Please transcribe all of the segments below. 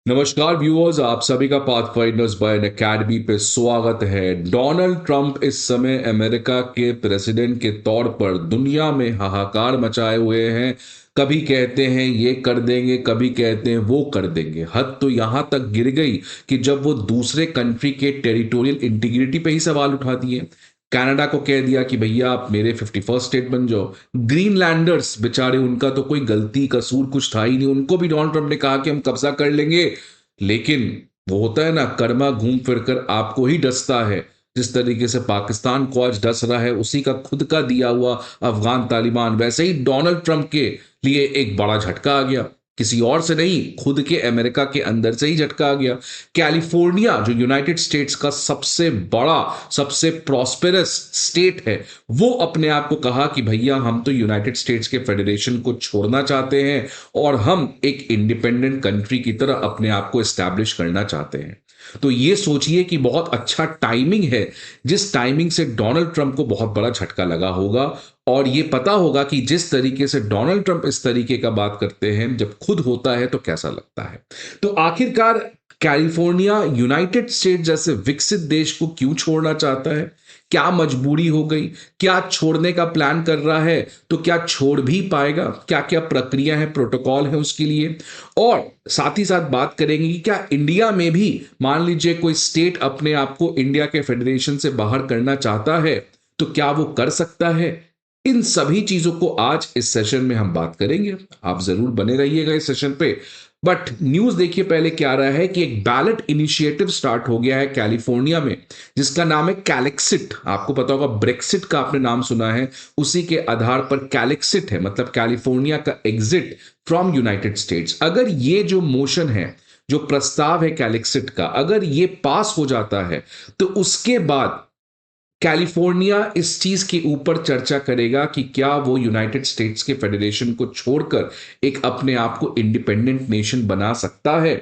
नमस्कार व्यूअर्स, आप सभी का पाथफाइंडर्स बाय एन अकेडमी पे स्वागत है। डोनाल्ड ट्रंप इस समय अमेरिका के प्रेसिडेंट के तौर पर दुनिया में हाहाकार मचाए हुए हैं। कभी कहते हैं ये कर देंगे, कभी कहते हैं वो कर देंगे। हद तो यहां तक गिर गई कि जब वो दूसरे कंट्री के टेरिटोरियल इंटीग्रिटी पे ही सवाल उठा दिए। कनाडा को कह दिया कि भैया आप मेरे 51st स्टेट बन जाओ। ग्रीनलैंडर्स बेचारे, उनका तो कोई गलती कसूर कुछ था ही नहीं, उनको भी डोनाल्ड ट्रंप ने कहा कि हम कब्जा कर लेंगे। लेकिन वो होता है ना, कर्मा घूम फिर कर आपको ही डसता है। जिस तरीके से पाकिस्तान को आज डस रहा है उसी का खुद का दिया हुआ अफगान तालिबान, वैसे ही डोनाल्ड ट्रंप के लिए एक बड़ा झटका आ गया। किसी और से नहीं, खुद के अमेरिका के अंदर से ही झटका आ गया। कैलिफोर्निया जो यूनाइटेड स्टेट्स का सबसे बड़ा, सबसे प्रॉस्पेरस स्टेट है, वो अपने आप को कहा कि भैया हम तो यूनाइटेड स्टेट्स के फेडरेशन को छोड़ना चाहते हैं और हम एक इंडिपेंडेंट कंट्री की तरह अपने आप को एस्टैब्लिश करना चाहते हैं। तो ये सोचिए कि बहुत अच्छा टाइमिंग है, जिस टाइमिंग से डोनाल्ड ट्रंप को बहुत बड़ा झटका लगा होगा। और ये पता होगा कि जिस तरीके से डोनाल्ड ट्रंप इस तरीके का बात करते हैं, जब खुद होता है तो कैसा लगता है। तो आखिरकार कैलिफोर्निया यूनाइटेड स्टेट जैसे विकसित देश को क्यों छोड़ना चाहता है? क्या मजबूरी हो गई? क्या छोड़ने का प्लान कर रहा है? तो क्या छोड़ भी पाएगा? क्या क्या प्रक्रिया है, प्रोटोकॉल है उसके लिए? और साथ ही साथ बात करेंगे कि क्या इंडिया में भी मान लीजिए कोई स्टेट अपने आप को इंडिया के फेडरेशन से बाहर करना चाहता है, तो क्या वो कर सकता है? इन सभी चीजों को आज इस सेशन में हम बात करेंगे। आप जरूर बने रहिएगा इस सेशन पे। बट न्यूज देखिए पहले क्या रहा है कि एक बैलेट इनिशिएटिव स्टार्ट हो गया है कैलिफोर्निया में, जिसका नाम है कैलिक्सिट। आपको पता होगा, ब्रेक्सिट का आपने नाम सुना है, उसी के आधार पर कैलिक्सिट है, मतलब कैलिफोर्निया का एग्जिट फ्रॉम यूनाइटेड स्टेट्स। अगर ये जो मोशन है, जो प्रस्ताव है कैलिक्सिट का, अगर ये पास हो जाता है तो उसके बाद कैलिफोर्निया इस चीज के ऊपर चर्चा करेगा कि क्या वो यूनाइटेड स्टेट्स के फेडरेशन को छोड़कर एक अपने आप को इंडिपेंडेंट नेशन बना सकता है।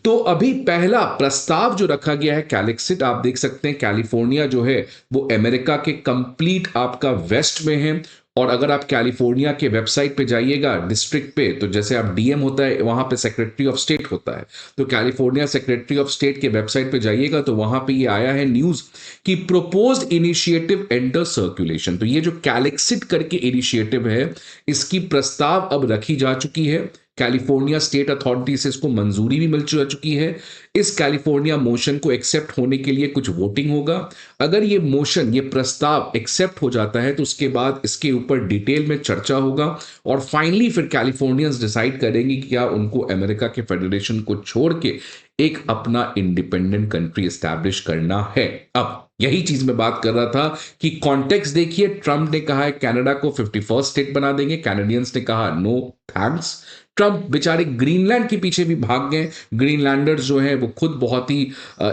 तो अभी पहला प्रस्ताव जो रखा गया है कैलिक्सिट, आप देख सकते हैं कैलिफोर्निया जो है वो अमेरिका के कंप्लीट आपका वेस्ट में है। और अगर आप कैलिफोर्निया के वेबसाइट पे जाइएगा, डिस्ट्रिक्ट पे, तो जैसे आप डीएम होता है वहां पे सेक्रेटरी ऑफ स्टेट होता है, तो कैलिफोर्निया सेक्रेटरी ऑफ स्टेट के वेबसाइट पे जाइएगा तो वहां पे ये आया है न्यूज कि प्रोपोज्ड इनिशिएटिव एंटर सर्कुलेशन। तो ये जो कैलिक्सिट करके इनिशिएटिव है, इसकी प्रस्ताव अब रखी जा चुकी है। कैलिफोर्निया स्टेट अथॉरिटी से इसको मंजूरी भी मिल चुकी है। इस कैलिफोर्निया मोशन को एक्सेप्ट होने के लिए कुछ वोटिंग होगा। अगर ये मोशन, ये प्रस्ताव एक्सेप्ट हो जाता है तो उसके बाद इसके ऊपर डिटेल में चर्चा होगा और फाइनली फिर कैलिफोर्नियंस डिसाइड करेंगे कि क्या उनको अमेरिका के फेडरेशन को छोड़ के एक अपना इंडिपेंडेंट कंट्री एस्टैब्लिश करना है। अब यही चीज मैं बात कर रहा था कि कॉन्टेक्स्ट देखिए, ट्रंप ने कहा है कनाडा को 51st स्टेट बना देंगे, कैनेडियंस ने कहा नो थैंक्स। ट्रंप बेचारे ग्रीनलैंड के पीछे भी भाग गए। ग्रीनलैंडर्स जो हैं वो खुद बहुत ही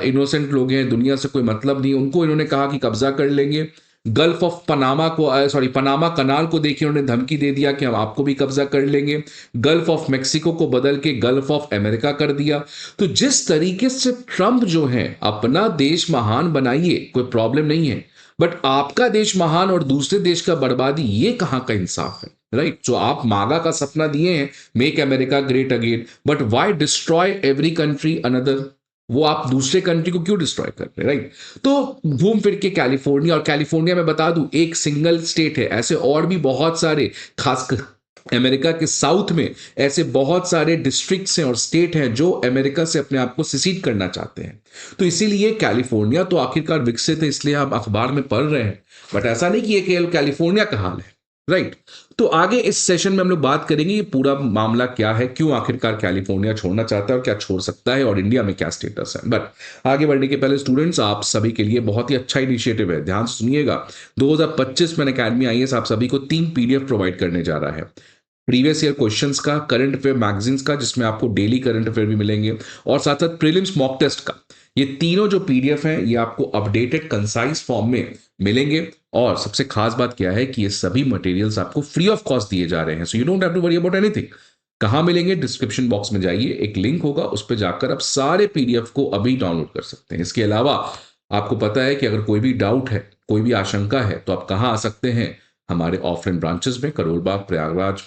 इनोसेंट लोग हैं, दुनिया से कोई मतलब नहीं, उनको इन्होंने कहा कि कब्जा कर लेंगे। गल्फ ऑफ पनामा को, सॉरी, पनामा कनाल को देखिए, उन्होंने धमकी दे दिया कि हम आपको भी कब्जा कर लेंगे। गल्फ ऑफ मेक्सिको को बदल के गल्फ ऑफ अमेरिका कर दिया। तो जिस तरीके से ट्रंप जो है अपना देश महान बनाइए, कोई प्रॉब्लम नहीं है, बट आपका देश महान और दूसरे देश का बर्बादी, ये कहां का इंसाफ है? राइट। जो आप मागा का सपना दिए हैं, make America great again, but why destroy every country another? वो आप दूसरे कंट्री को क्यों डिस्ट्रॉय कर रहे हैं? राइट। तो घूम फिर के कैलिफोर्निया, और कैलिफोर्निया में बता दूं एक सिंगल स्टेट है, ऐसे और भी बहुत सारे, खासकर अमेरिका के साउथ में ऐसे बहुत सारे डिस्ट्रिक्ट्स हैं और स्टेट हैं जो अमेरिका से अपने आप को सिसीड करना चाहते हैं। तो इसीलिए कैलिफोर्निया तो आखिरकार विकसित है, इसलिए आप अखबार में पढ़ रहे हैं, बट ऐसा नहीं कि ये केवल कैलिफोर्निया का हाल है। राइट। तो आगे इस सेशन में हम लोग बात करेंगे ये पूरा मामला क्या है, क्यों आखिरकार कैलिफोर्निया छोड़ना चाहता है और क्या छोड़ सकता है, और इंडिया में क्या स्टेटस है। बट आगे बढ़ने के पहले स्टूडेंट्स, आप सभी के लिए बहुत ही अच्छा इनिशिएटिव है, ध्यान से सुनिएगा। 2025 में अकेडमी आईएएस आप सभी को 3 पीडीएफ प्रोवाइड करने जा रहा है। प्रीवियस ईयर क्वेश्चंस का, करंट अफेयर मैगजीन्स का, जिसमें आपको डेली करंट अफेयर भी मिलेंगे, और साथ साथ प्रीलिम्स मॉक टेस्ट का। ये तीनों जो पीडीएफ हैं ये आपको अपडेटेड कंसाइज फॉर्म में मिलेंगे। और सबसे खास बात क्या है कि ये सभी मटेरियल्स आपको फ्री ऑफ कॉस्ट दिए जा रहे हैं, so you don't have to worry about anything. कहां मिलेंगे? डिस्क्रिप्शन बॉक्स में जाइए, एक लिंक होगा, उस पर जाकर आप सारे पीडीएफ को अभी डाउनलोड कर सकते हैं। इसके अलावा आपको पता है कि अगर कोई भी डाउट है, कोई भी आशंका है, तो आप कहाँ आ सकते हैं? हमारे ऑफलाइन ब्रांचेस में, करोल बाग, प्रयागराज,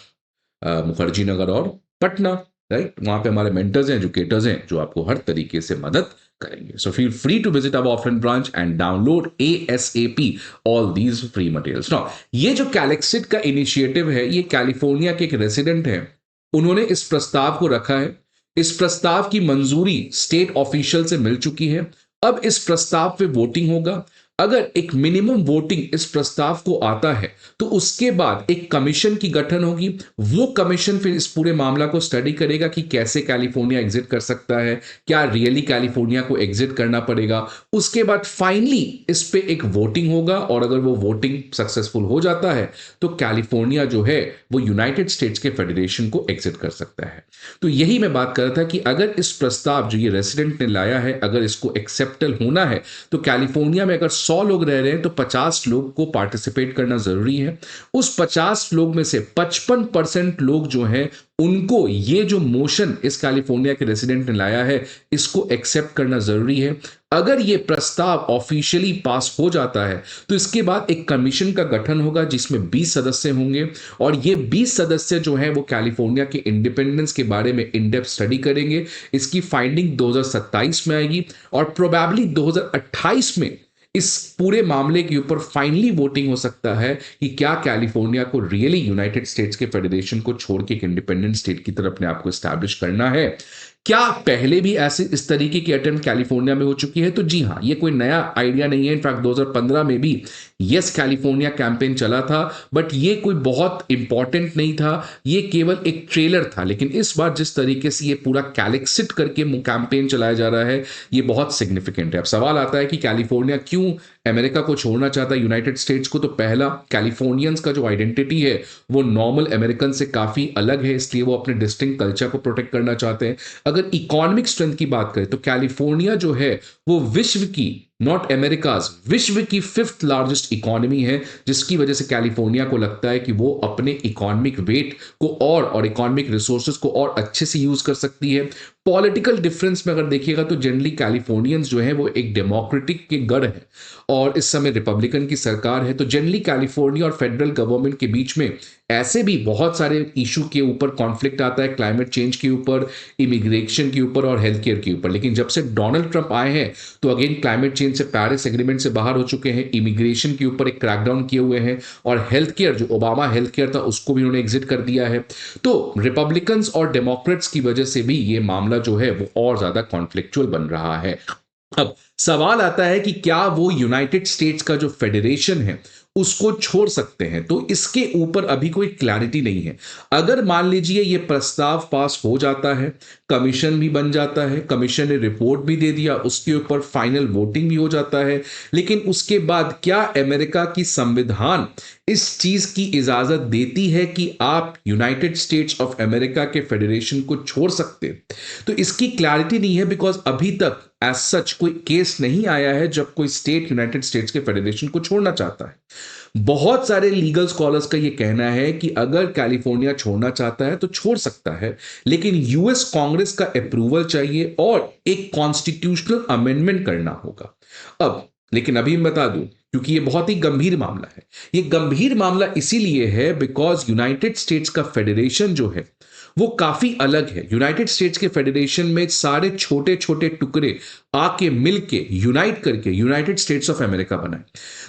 मुखर्जी नगर और पटना। राइट? वहां पे हमारे मेंटर्स हैं, एजुकेटर्स हैं, जो आपको हर तरीके से मदद करेंगे. So feel free to visit our offline branch and download ASAP all these free materials. Now ये जो कैलेक्सिट का इनिशिएटिव है, ये कैलिफोर्निया के एक रेसिडेंट है, उन्होंने इस प्रस्ताव को रखा है. इस प्रस्ताव की मंजूरी स्टेट ऑफिशियल से मिल चुकी है. अब इस प्रस्ताव पे वोटिंग होगा. अगर एक मिनिमम वोटिंग इस प्रस्ताव को आता है तो उसके बाद एक कमीशन की गठन होगी. वो कमीशन फिर इस पूरे मामला को स्टडी करेगा कि कैसे कैलिफोर्निया एग्जिट कर सकता है, क्या रियली कैलिफोर्निया को एग्जिट करना पड़ेगा. उसके बाद फाइनली इस पे एक वोटिंग होगा और अगर वो वोटिंग सक्सेसफुल हो जाता है तो कैलिफोर्निया जो है वो यूनाइटेड स्टेट्स के फेडरेशन को एग्जिट कर सकता है. तो यही मैं बात कर रहा था कि अगर इस प्रस्ताव जो ये रेसिडेंट ने लाया है, अगर इसको एक्सेप्टल होना है तो कैलिफोर्निया में अगर 100 लोग रह रहे हैं तो 50 लोग को पार्टिसिपेट करना जरूरी है. उस 50 लोग में से 55% लोग जो हैं उनको ये जो मोशन इस कैलिफोर्निया के रेसिडेंट ने लाया है इसको एक्सेप्ट करना जरूरी है. अगर ये प्रस्ताव ऑफिशियली पास हो जाता है तो इसके बाद एक कमीशन का गठन होगा जिसमें 20 सदस्य होंगे और ये 20 सदस्य जो हैं वो कैलिफोर्निया के इंडिपेंडेंस के बारे में इन डेप्थ स्टडी करेंगे. इसकी फाइंडिंग 2027 में आएगी और प्रोबेबली 2028 में इस पूरे मामले के ऊपर फाइनली वोटिंग हो सकता है कि क्या कैलिफोर्निया को रियली यूनाइटेड स्टेट्स के फेडरेशन को छोड़ के एक इंडिपेंडेंट स्टेट की तरफ अपने आप को एस्टैब्लिश करना है. क्या पहले भी ऐसे इस तरीके की अटेम्प्ट कैलिफोर्निया में हो चुकी है? तो जी हाँ, ये कोई नया आइडिया नहीं है. इनफैक्ट 2015 में भी यस कैलिफोर्निया कैंपेन चला था, बट ये कोई बहुत इंपॉर्टेंट नहीं था, ये केवल एक ट्रेलर था. लेकिन इस बार जिस तरीके से ये पूरा कैलेक्सिट करके कैंपेन चलाया जा रहा है ये बहुत सिग्निफिकेंट है. अब सवाल आता है कि कैलिफोर्निया क्यों अमेरिका को छोड़ना चाहता है, यूनाइटेड स्टेट्स को? तो पहला, कैलिफोर्नियंस का जो आइडेंटिटी है वो नॉर्मल अमेरिकन से काफी अलग है, इसलिए वो अपने डिस्टिंक्ट कल्चर को प्रोटेक्ट करना चाहते हैं. अगर इकोनॉमिक स्ट्रेंथ की बात करें तो कैलिफोर्निया जो है वो विश्व की, नॉट अमेरिकाज, विश्व की 5th लार्जेस्ट इकोनॉमी है, जिसकी वजह से कैलिफोर्निया को लगता है कि वो अपने इकोनॉमिक वेट को और इकोनॉमिक रिसोर्सेज को और अच्छे से यूज कर सकती है. पॉलिटिकल डिफरेंस में अगर देखिएगा तो जनरली कैलिफोर्नियंस जो है वो एक डेमोक्रेटिक के गढ़ है और इस समय रिपब्लिकन की सरकार है. तो जनरली कैलिफोर्निया और फेडरल गवर्नमेंट के बीच में ऐसे भी बहुत सारे इशू के ऊपर कॉन्फ्लिक्ट आता है, क्लाइमेट चेंज के ऊपर, इमिग्रेशन के ऊपर और हेल्थ केयर के ऊपर. लेकिन जब से डोनाल्ड ट्रंप आए हैं तो अगेन क्लाइमेट चेंज से, पेरिस एग्रीमेंट से बाहर हो चुके हैं, इमिग्रेशन के ऊपर एक क्रैकडाउन किए हुए हैं और हेल्थ केयर, जो ओबामा हेल्थ केयर था उसको भी उन्होंने एग्जिट कर दिया है. तो रिपब्लिकन्स और डेमोक्रेट्स की वजह से भी ये मामला जो है वो और ज्यादा कॉन्फ्लिक्चुअल बन रहा है. अब सवाल आता है कि क्या वो यूनाइटेड स्टेट्स का जो फेडरेशन है उसको छोड़ सकते हैं? तो इसके ऊपर अभी कोई क्लैरिटी नहीं है. अगर मान लीजिए ये प्रस्ताव पास हो जाता है, कमीशन भी बन जाता है, कमीशन ने रिपोर्ट भी दे दिया, उसके ऊपर फाइनल वोटिंग भी हो जाता है, लेकिन उसके बाद क्या अमेरिका की संविधान इस चीज की इजाजत देती है कि आप यूनाइटेड स्टेट्स ऑफ अमेरिका के फेडरेशन को छोड़ सकते? तो इसकी क्लैरिटी नहीं है, बिकॉज अभी तक एज सच कोई केस नहीं आया है जब कोई स्टेट यूनाइटेड स्टेट्स के फेडरेशन को छोड़ना चाहता है. बहुत सारे लीगल स्कॉलर्स का यह कहना है कि अगर कैलिफोर्निया छोड़ना चाहता है तो छोड़ सकता है, लेकिन यूएस कांग्रेस का अप्रूवल चाहिए और एक कॉन्स्टिट्यूशनल अमेंडमेंट करना होगा. अब लेकिन अभी मैं बता दूं, क्योंकि ये बहुत ही गंभीर मामला है. ये गंभीर मामला इसीलिए है बिकॉज यूनाइटेड स्टेट्स का फेडरेशन जो है वो काफी अलग है. यूनाइटेड स्टेट्स के फेडरेशन में सारे छोटे छोटे टुकड़े आके मिलके यूनाइट करके यूनाइटेड स्टेट्स ऑफ अमेरिका बनाए.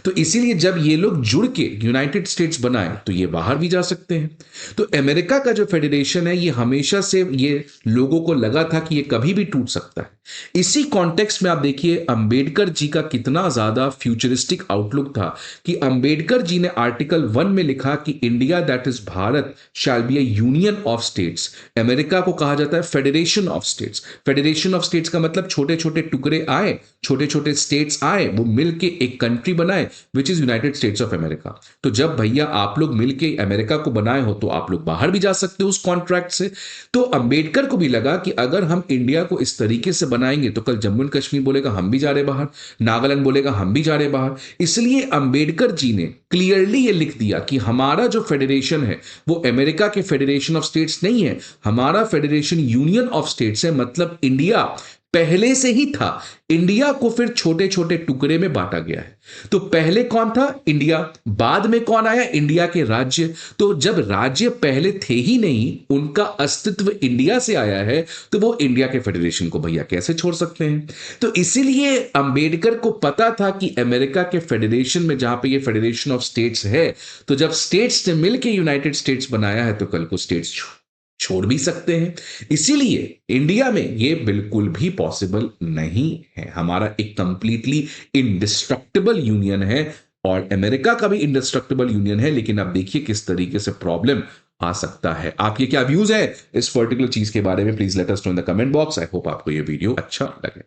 तो इसीलिए जब ये लोग जुड़ के यूनाइटेड स्टेट्स बनाए तो ये बाहर भी जा सकते हैं. तो अमेरिका का जो फेडरेशन है ये हमेशा से, ये लोगों को लगा था कि ये कभी भी टूट सकता है. इसी कॉन्टेक्स्ट में आप देखिए अंबेडकर जी का कितना ज्यादा फ्यूचरिस्टिक आउटलुक था कि अंबेडकर जी ने आर्टिकल 1 में लिखा कि India that is Bharat shall be A union of states. America को कहा जाता है federation of states. Federation of states का मतलब छोटे छोटे टुकड़े आए, छोटे छोटे स्टेट्स आए, वो मिलके एक कंट्री बनाए which is United states of America. तो जब भैया आप लोग मिलके अमेरिका को बनाए हो तो आप लोग बाहर भी जा सकते हो उस कॉन्ट्रैक्ट से. तो अंबेडकर को भी लगा कि अगर हम इंडिया को इस तरीके से बनाएंगे तो कल जम्मू एंड कश्मीर बोलेगा हम भी जा रहे बाहर, नागालैंड बोलेगा हम भी जा रहे बाहर. इसलिए अंबेडकर जी ने क्लियरली ये लिख दिया कि हमारा जो फेडरेशन है वो अमेरिका के फेडरेशन ऑफ स्टेट्स नहीं है, हमारा फेडरेशन यूनियन ऑफ स्टेट्स है. मतलब इंडिया पहले से ही था। इंडिया को फिर छोटे छोटे टुकड़े में बांटा गया है। तो पहले कौन था? इंडिया। बाद में कौन आया? इंडिया के राज्य। तो जब राज्य पहले थे ही नहीं, उनका अस्तित्व इंडिया से आया है, तो वो इंडिया के फेडरेशन को भैया कैसे छोड़ सकते हैं? तो इसीलिए अंबेडकर को पता था कि अमेरिका के फेडरेशन में, जहां पे ये फेडरेशन ऑफ स्टेट्स है, तो जब स्टेट्स ने मिलकर यूनाइटेड स्टेट्स बनाया है, तो कल को स्टेट्स छोड़ भी सकते हैं। इसीलिए इंडिया में ये बिल्कुल भी पॉसिबल नहीं है। हमारा एक कंप्लीटली इंडिस्ट्रक्टिबल यूनियन है, और अमेरिका का भी इंडिस्ट्रक्टिबल यूनियन है। लेकिन अब देखिए किस तरीके से प्रॉब्लम आ सकता है। आपके क्या व्यूज है इस पर्टिकुलर चीज के बारे में? Please let us know in the comment box. I hope आपको ये वीडियो अच्छा लगे।